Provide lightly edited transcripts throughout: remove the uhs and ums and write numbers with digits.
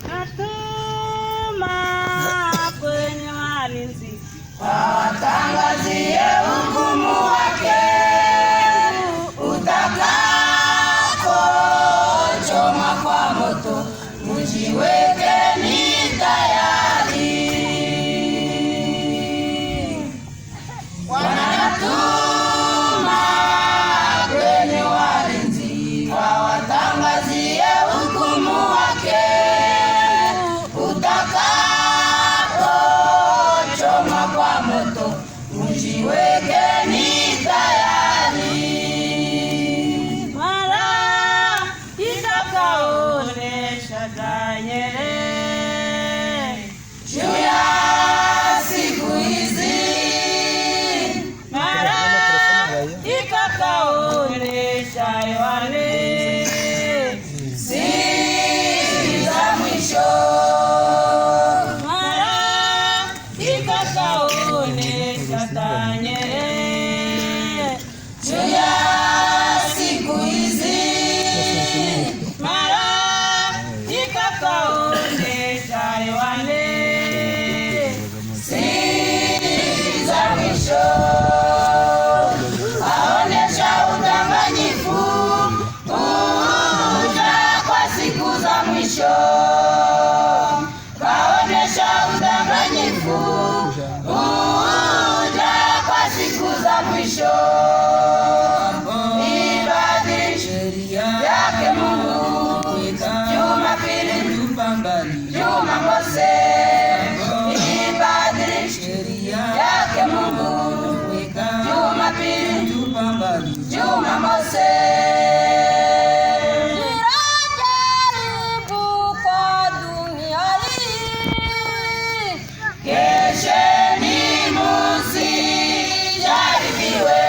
natuma kwenye walinzi watangazie hukumu wake, utakapochoma kwa moto, mjiwekeni tayari. Wanatuma kwenye walinzi wawatangazie hukumu wake, utakapochoma kwa moto, mjiwekeni tayari. mara itakaonesha Danieli Juu ya siku hizi, mara itakaonesha Yohane siri za mwisho, mara itakaonesha Danieli juu ya siku hizi, mara itakaonesha Yohane siri za mwisho, aonesha udanganyifu kuja kwa siku za mwisho, kaonesha udanganyifu kuja kwa siku za mwisho. Ibadili sheria yake Mungu, Jumapili, Jumamosi. Ibadili sheria yake Mungu, Jumapili, Jumamosi. Ninajaribu kwa dunia hii, Kesheni musijaribiwe,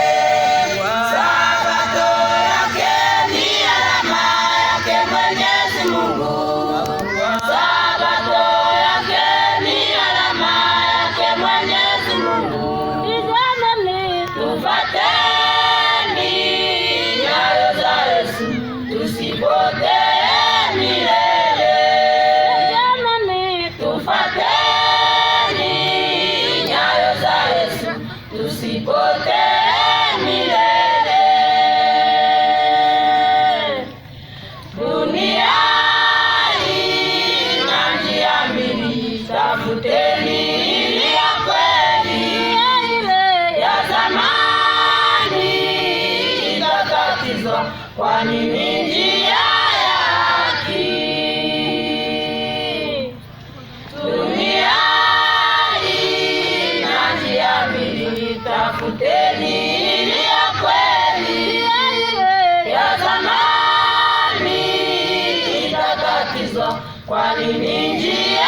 Sabato yake ni alama yake Mwenyezi Mungu. Sabato yake ni alama yake Mwenyezi Mungu. tizameni Tufuateni nyayo za Yesu, tusipotee milele. tizameni Tufuateni nyayo za Yesu, tusipotee milele. Dunia ina njia mbili, tafuteni ile ya kweli. ile Ya zamani itakatizwa, kwani ni njia ya haki. Dunia ina njia mbili, tafuteni ile ya kweli. Ya zamani itakatizwa, kwani ni njia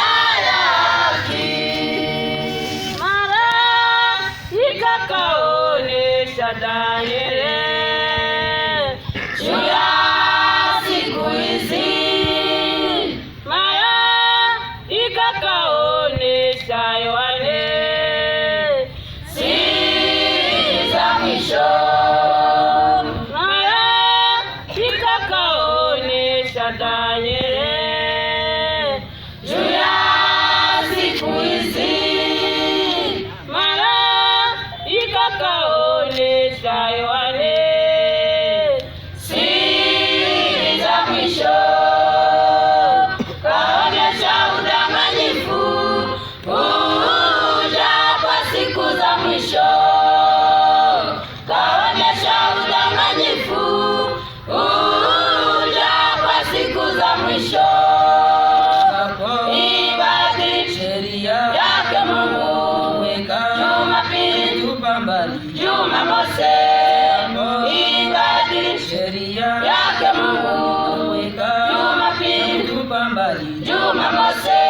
ya haki. mara itakaonesha Danieli Juu ya siku hizi, mara itakaonesha Yohane siri za mwisho, mara itakaonesha Danieli juu ya siku hizi, mara itakaonesha Yohane siri za mwisho, kaonesha udanganyifu kuja kwa siku za mwisho, kaonesha udanganyifu kuja kwa siku za mwisho. Ibadili sheria yake Mungu, Jumapili, Jumamosi. Ibadili sheria yake Mungu, Jumapili, Jumamosi.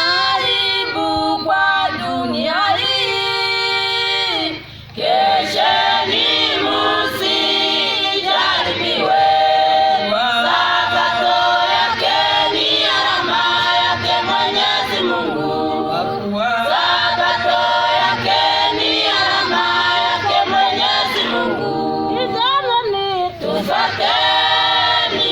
Ninajaribu kwa dunia hii, Kesheni musijaribiwe, Sabato yake ni alama yake Mwenyezi Mungu. Sabato yake ni alama yake Mwenyezi Mungu. tizameni Tufuateni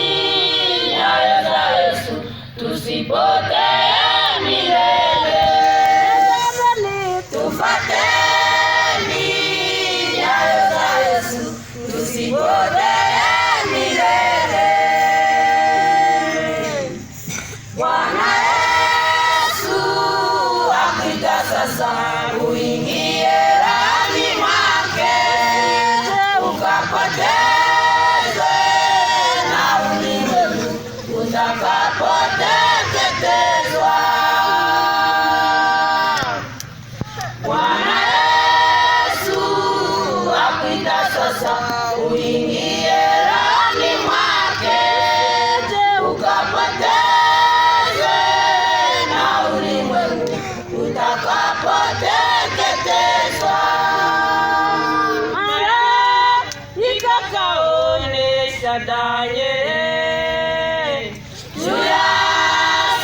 Nyerere juu ya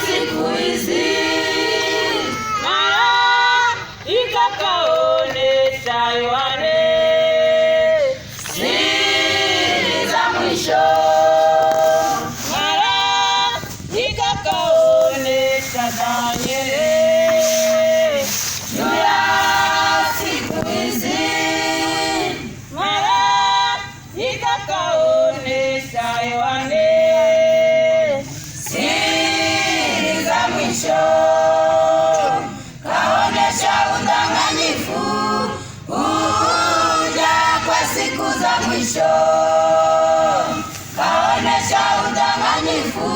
siku hizi, malaika kaonesha Yohane siri za mwisho. Malaika kaonesha Danieli juu ya siku hizi, malaika kaonesha Yohane siri za mwisho. Kaonesha udanganyifu uja kwa siku za mwisho. Kaonesha udanganyifu